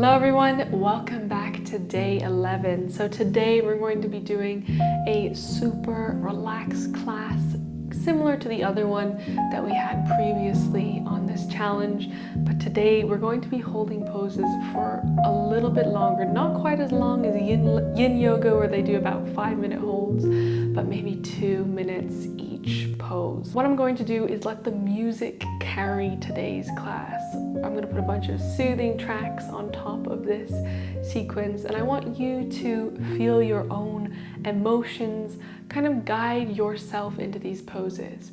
Hello everyone, welcome back to day 11. So today we're going to be doing a super relaxed class similar to the other one that we had previously on this challenge, but today we're going to be holding poses for a little bit longer, not quite as long as yin yoga where they do about 5-minute holds, but maybe 2 minutes each pose. What I'm going to do is let the music carry today's class. I'm going to put a bunch of soothing tracks on top of this sequence, and I want you to feel your own emotions, kind of guide yourself into these poses.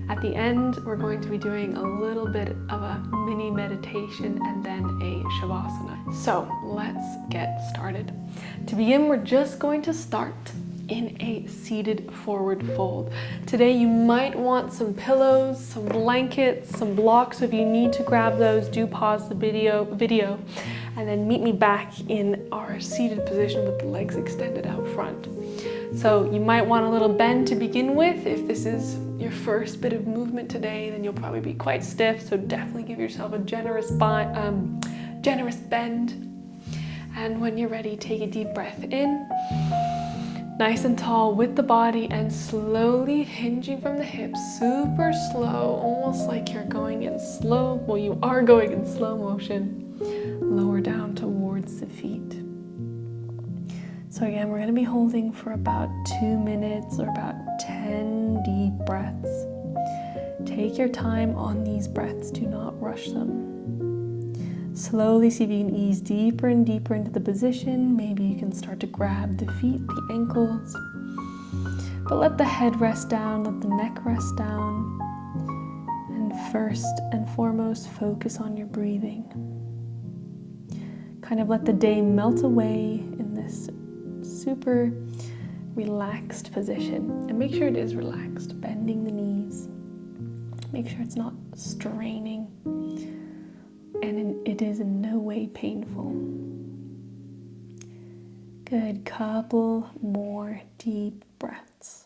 At the end, we're going to be doing a little bit of a mini meditation and then a shavasana. So let's get started. To begin, we're just going to start in a seated forward fold. Today you might want some pillows, some blankets, some blocks. So if you need to grab those, do pause the video and then meet me back in our seated position with the legs extended out front. So you might want a little bend to begin with. If this is your first bit of movement today, then you'll probably be quite stiff. So definitely give yourself a generous bend. And when you're ready, take a deep breath in. Nice and tall with the body and slowly hinging from the hips, super slow, almost like you're going in slow, well, you are going in slow motion. Lower down towards the feet. So again, we're going to be holding for about 2 minutes or about 10 deep breaths. Take your time on these breaths, do not rush them. Slowly see if you can ease deeper and deeper into the position. Maybe you can start to grab the feet, the ankles. But let the head rest down, let the neck rest down. And first and foremost, focus on your breathing. Kind of let the day melt away in this super relaxed position. And make sure it is relaxed, bending the knees. Make sure it's not straining. And it is in no way painful. Good, couple more deep breaths.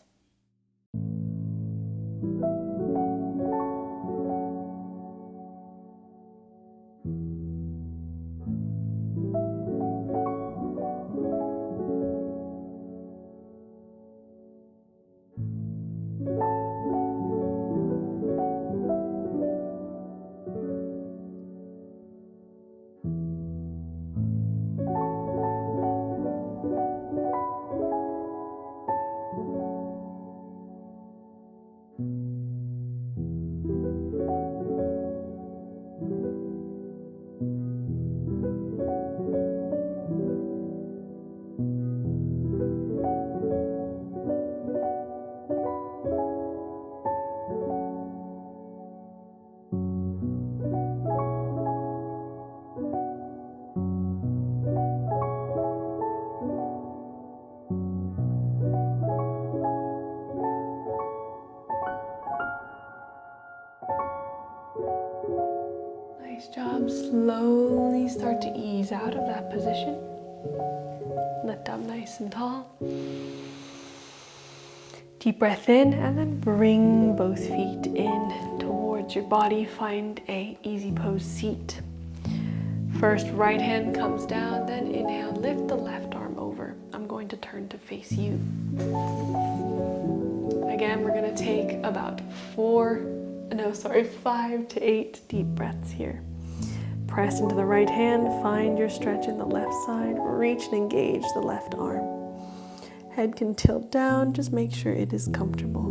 Nice job. Slowly start to ease out of that position. Lift up nice and tall. Deep breath in and then bring both feet in towards your body. Find a easy pose seat. First, right hand comes down, then inhale, lift the left arm over. I'm going to turn to face you. Again, we're going to take about 5 to 8 deep breaths here. Press into the right hand, find your stretch in the left side, reach and engage the left arm. Head can tilt down, just make sure it is comfortable.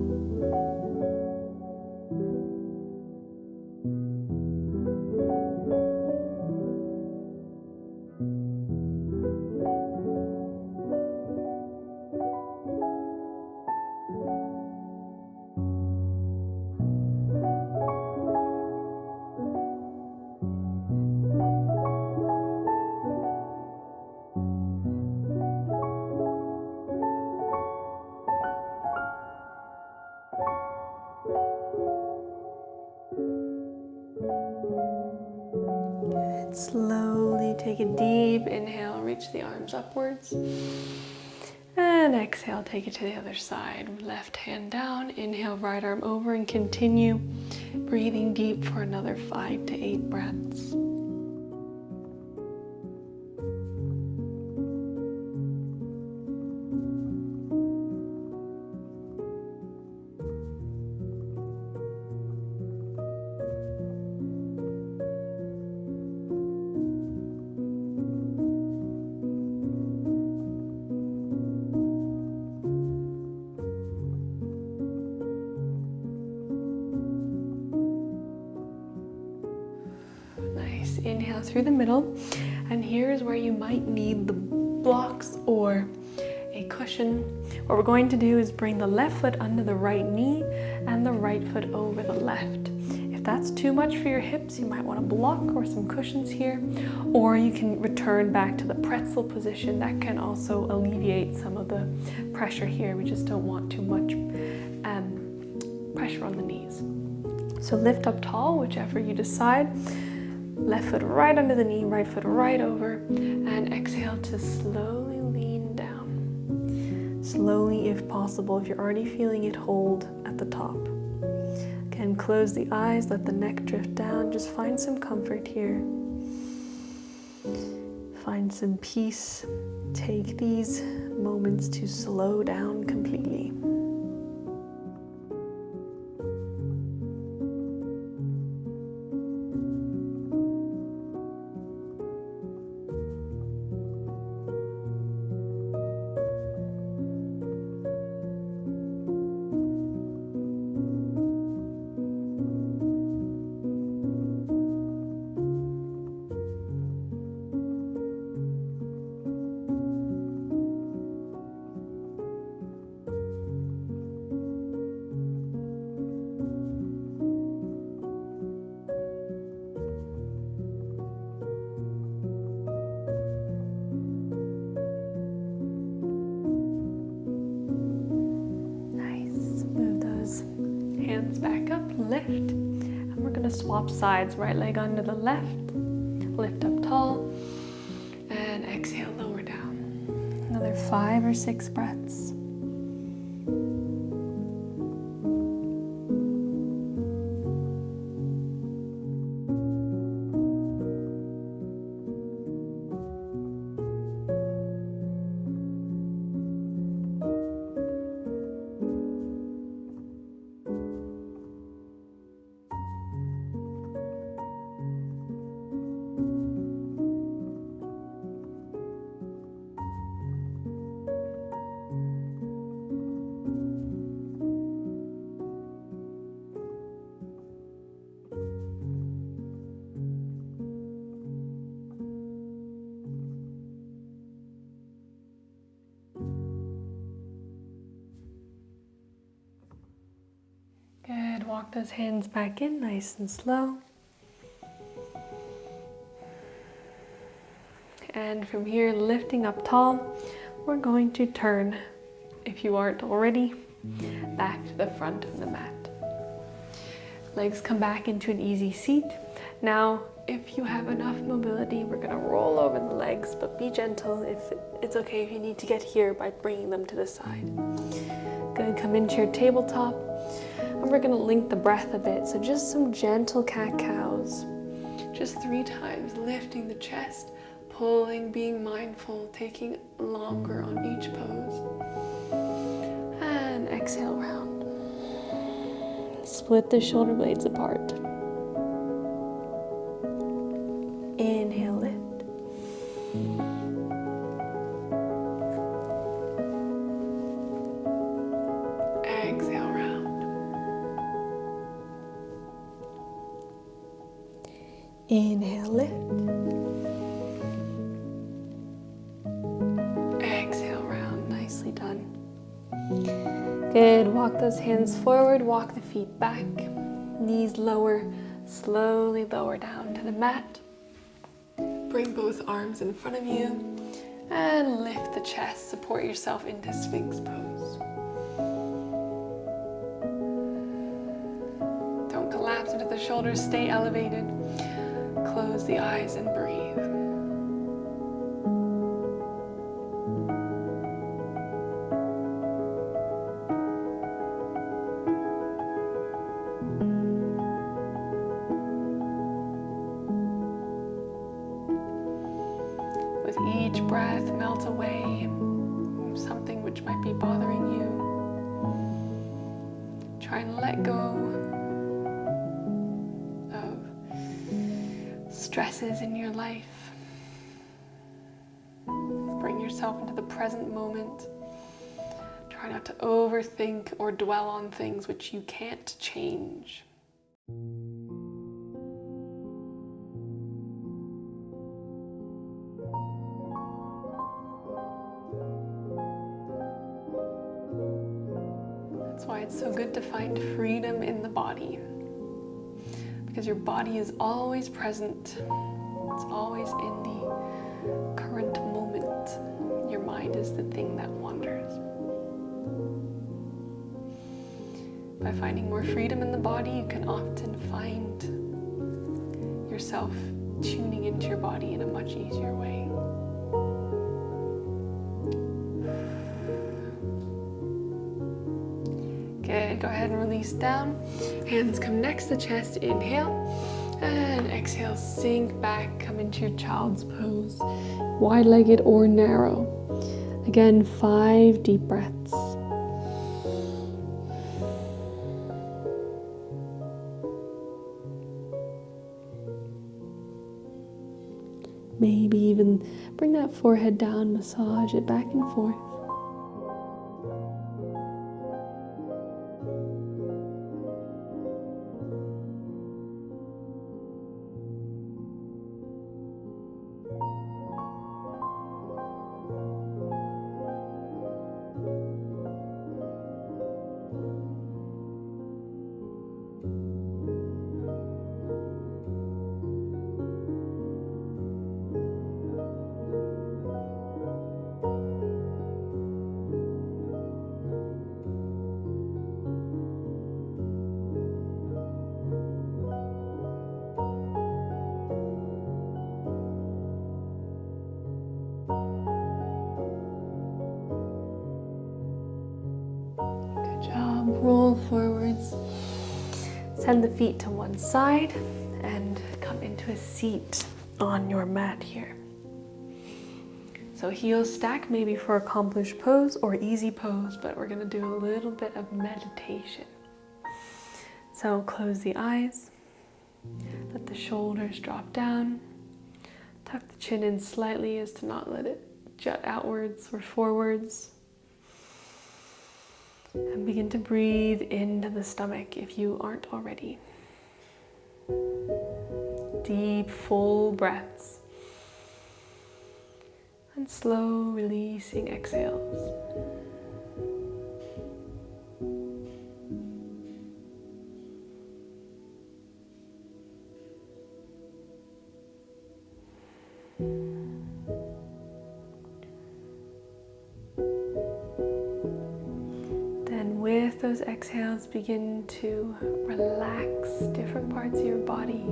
Slowly take a deep inhale, reach the arms upwards. And exhale, take it to the other side. Left hand down, inhale, right arm over, and continue breathing deep for another 5 to 8 breaths. Nice. Inhale through the middle. And here's where you might need the blocks or a cushion. What we're going to do is bring the left foot under the right knee and the right foot over the left. If that's too much for your hips, you might want a block or some cushions here, or you can return back to the pretzel position. That can also alleviate some of the pressure here. We just don't want too much pressure on the knees. So lift up tall, whichever you decide. Left foot right under the knee, right foot right over, and exhale to slowly lean down. Slowly, if possible, if you're already feeling it, hold at the top. Again, close the eyes, let the neck drift down. Just find some comfort here. Find some peace. Take these moments to slow down completely. Hands back up, lift, and we're going to swap sides. Right leg under the left, lift up tall, and exhale, lower down. Another 5 or 6 breaths. Good, walk those hands back in nice and slow. And from here, lifting up tall, we're going to turn, if you aren't already, back to the front of the mat. Legs come back into an easy seat. Now, if you have enough mobility, we're gonna roll over the legs, but be gentle. It's okay if you need to get here by bringing them to the side. Good, come into your tabletop. And we're gonna link the breath a bit. So just some gentle cat-cows. Just 3 times, lifting the chest, pulling, being mindful, taking longer on each pose. And exhale, round. Split the shoulder blades apart. Inhale, lift. Exhale, round. Inhale, lift. Exhale, round. Nicely done. Good. Walk those hands forward, walk the feet back, knees lower, slowly lower down to the mat. Bring both arms in front of you and lift the chest, support yourself into Sphinx pose. Don't collapse into the shoulders, stay elevated. Close the eyes and breathe. With each breath, melt away something which might be bothering you. Try and let go of stresses in your life. Bring yourself into the present moment. Try not to overthink or dwell on things which you can't change. it's so good to find freedom in the body, because your body is always present. It's always in the current moment. Your mind is the thing that wanders. By finding more freedom in the body, you can often find yourself tuning into your body in a much easier way. Good, go ahead and release down. Hands come next to the chest, inhale. And exhale, sink back, come into your child's pose. Wide-legged or narrow. Again, 5 deep breaths. Maybe even bring that forehead down, massage it back and forth. Roll forwards, send the feet to one side, and come into a seat on your mat here. So heels stack, maybe for accomplished pose or easy pose, but we're going to do a little bit of meditation. So close the eyes, let the shoulders drop down, tuck the chin in slightly as to not let it jut outwards or forwards. And begin to breathe into the stomach if you aren't already. Deep, full breaths. And slow, releasing exhales. With those exhales, begin to relax different parts of your body.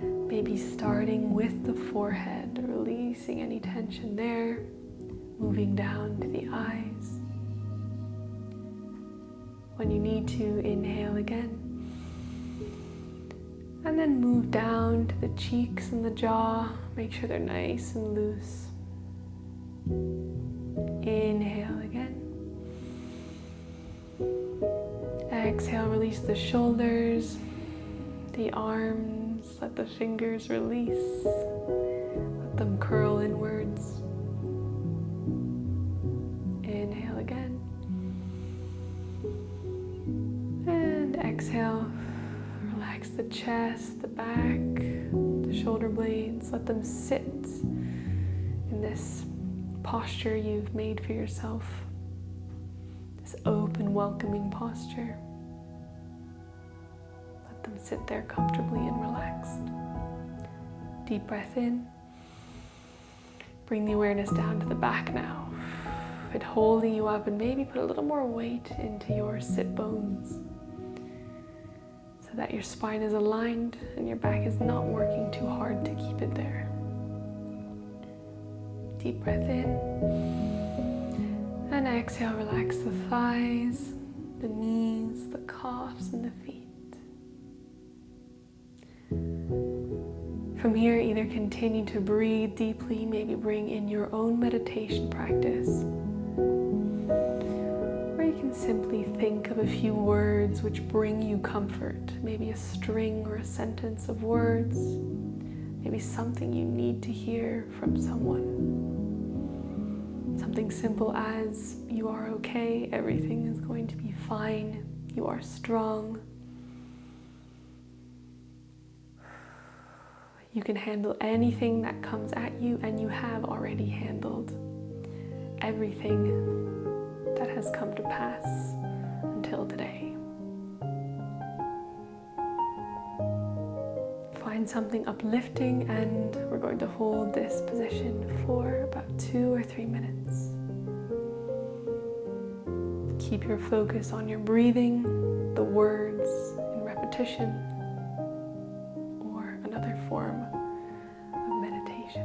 Maybe starting with the forehead, releasing any tension there, moving down to the eyes. When you need to, inhale again. And then move down to the cheeks and the jaw. Make sure they're nice and loose. Inhale again. Exhale, release the shoulders, the arms, let the fingers release, let them curl inwards. Inhale again. And exhale, relax the chest, the back, the shoulder blades, let them sit in this posture you've made for yourself. This open, welcoming posture. Let them sit there comfortably and relaxed. Deep breath in. Bring the awareness down to the back now. It holding you up, and maybe put a little more weight into your sit bones so that your spine is aligned and your back is not working too hard to keep it there. Deep breath in. And exhale, relax the thighs, the knees, the calves, and the feet. From here, either continue to breathe deeply, maybe bring in your own meditation practice, or you can simply think of a few words which bring you comfort, maybe a string or a sentence of words, maybe something you need to hear from someone. Something simple as, you are okay, everything is going to be fine, you are strong. You can handle anything that comes at you, and you have already handled everything that has come to pass until today. Find something uplifting, and we're going to hold this position for about 2 or 3 minutes. Keep your focus on your breathing, the words in repetition, or another form of meditation.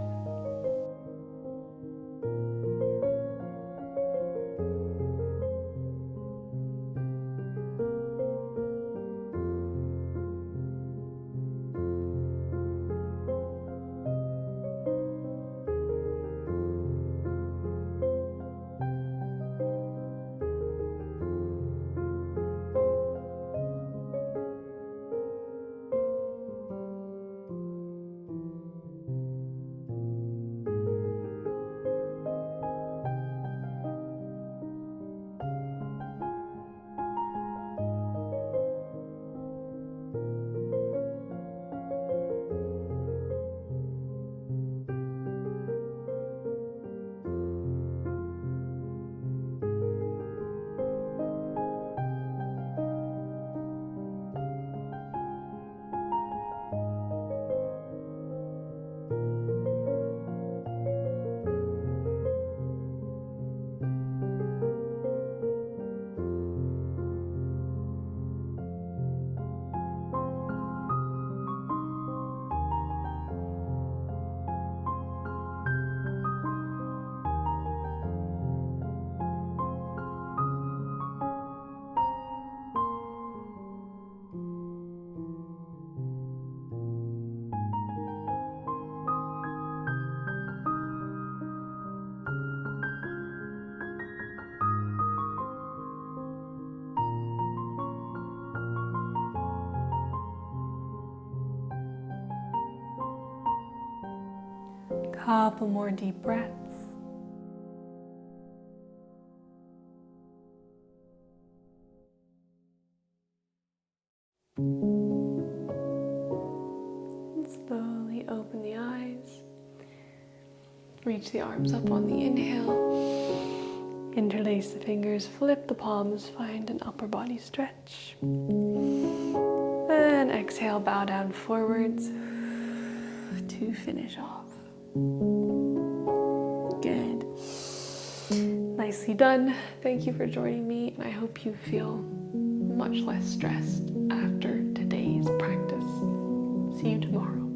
Couple more deep breaths. And slowly open the eyes. Reach the arms up on the inhale. Interlace the fingers, flip the palms, find an upper body stretch. And exhale, bow down forwards to finish off. Good. Nicely done. Thank you for joining me, and I hope you feel much less stressed after today's practice. See you tomorrow.